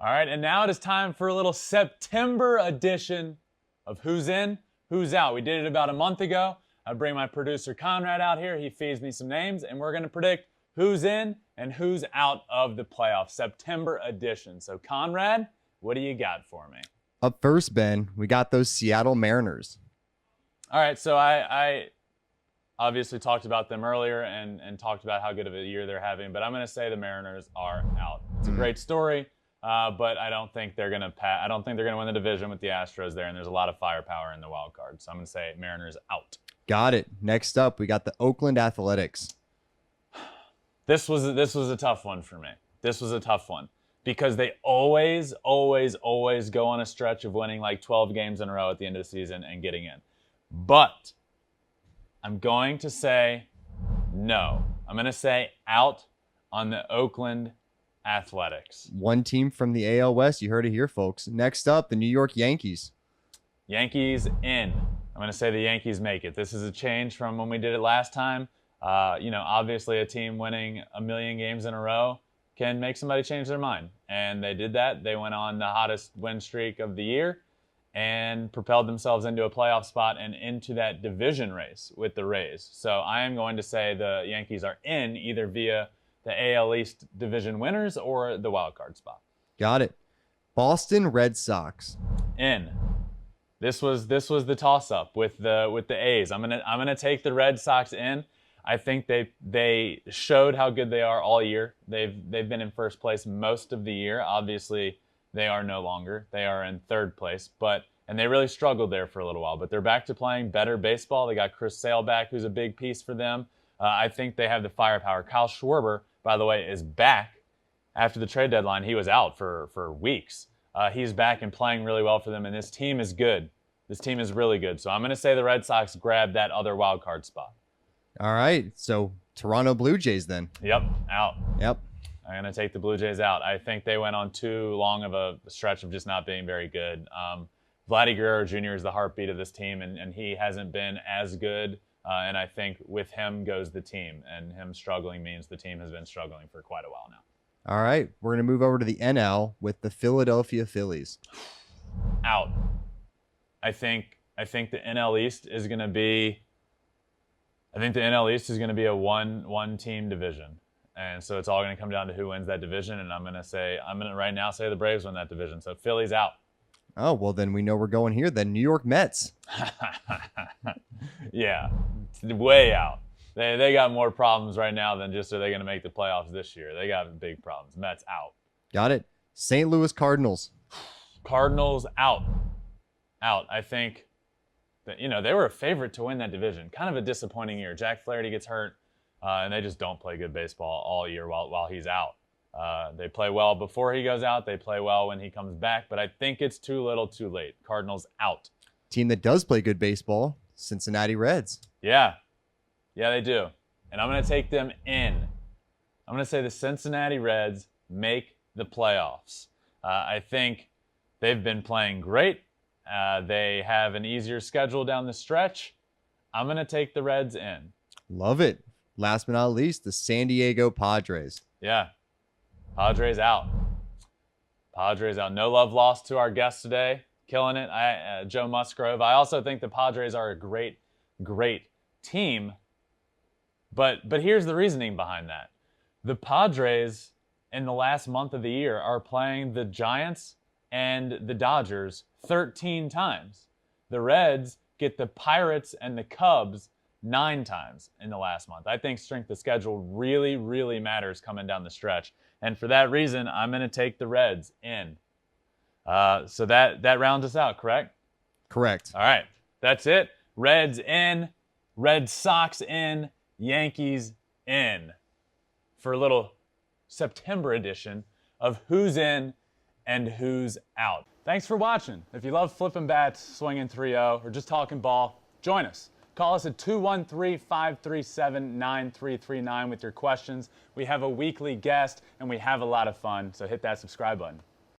All right, and now it is time for a little September edition of Who's In, Who's Out. We did it about a month ago. I bring my producer Conrad out here. He feeds me some names, and we're going to predict who's in and who's out of the playoffs. September edition. So, Conrad, what do you got for me? Up first, Ben, we got those Seattle Mariners. All right, so I obviously talked about them earlier and talked about how good of a year they're having, but I'm going to say the Mariners are out. It's a great story. But I don't think they're going to I don't think they're going to win the division with the Astros there, and there's a lot of firepower in the wild card. So I'm going to say Mariners out. Got it. Next up, we got the Oakland Athletics. This was a tough one for me. This was a tough one because they always go on a stretch of winning like 12 games in a row at the end of the season and getting in. But I'm going to say no. I'm going to say out on the Oakland Athletics. One team from the AL West. You heard it here, folks. Next up, the New York Yankees. Yankees in. I'm going to say the Yankees make it. This is a change from when we did it last time. Obviously a team winning a million games in a row can make somebody change their mind. And they did that. They went on the hottest win streak of the year and propelled themselves into a playoff spot and into that division race with the Rays. So I am going to say the Yankees are in either via the AL East division winners or the wild card spot. Got it. Boston Red Sox. In. This was the toss up with the A's. I'm gonna take the Red Sox in. I think they showed how good they are all year. They've been in first place most of the year. Obviously, they are no longer. They are in third place, and they really struggled there for a little while. But they're back to playing better baseball. They got Chris Sale back, who's a big piece for them. I think they have the firepower. Kyle Schwarber, by the way, is back after the trade deadline. He was out for weeks. He's back and playing really well for them, and this team is good. This team is really good. So I'm going to say the Red Sox grab that other wild card spot. All right. So Toronto Blue Jays then. Yep, out. Yep. I'm going to take the Blue Jays out. I think they went on too long of a stretch of just not being very good. Vladdy Guerrero Jr. is the heartbeat of this team, and he hasn't been as good. And I think with him goes the team, and him struggling means the team has been struggling for quite a while now. All right, we're going to move over to the NL with the Philadelphia Phillies. Out. I think the NL East is going to be. I think the NL East is going to be a one team division, and so it's all going to come down to who wins that division. And I'm going to right now say the Braves win that division. So Phillies out. Oh, well, then we know we're going here. Then New York Mets. Yeah, way out. They got more problems right now than just are they going to make the playoffs this year. They got big problems. Mets out. Got it. St. Louis Cardinals. Cardinals out. Out. I think that, they were a favorite to win that division. Kind of a disappointing year. Jack Flaherty gets hurt, and they just don't play good baseball all year while he's out. They play well before he goes out. They play well when he comes back, but I think it's too little too late. Cardinals out. Team that does play good baseball, Cincinnati Reds. Yeah, they do. And I'm going to take them in. I'm going to say the Cincinnati Reds make the playoffs. I think they've been playing great. They have an easier schedule down the stretch. I'm going to take the Reds in. Love it. Last but not least, the San Diego Padres. Yeah. Padres out. Padres out. No love lost to our guest today. Killing it. Joe Musgrove. I also think the Padres are a great team. But here's the reasoning behind that. The Padres in the last month of the year are playing the Giants and the Dodgers 13 times. The Reds get the Pirates and the Cubs 9 times in the last month. I think strength of schedule really matters coming down the stretch. And for that reason, I'm going to take the Reds in. So that rounds us out, correct? Correct. All right. That's it. Reds in, Red Sox in, Yankees in. For a little September edition of Who's In and Who's Out. Thanks for watching. If you love Flippin Bats, swinging 3-0, or just talking ball, join us. Call us at 213-537-9339 with your questions. We have a weekly guest, and we have a lot of fun, so hit that subscribe button.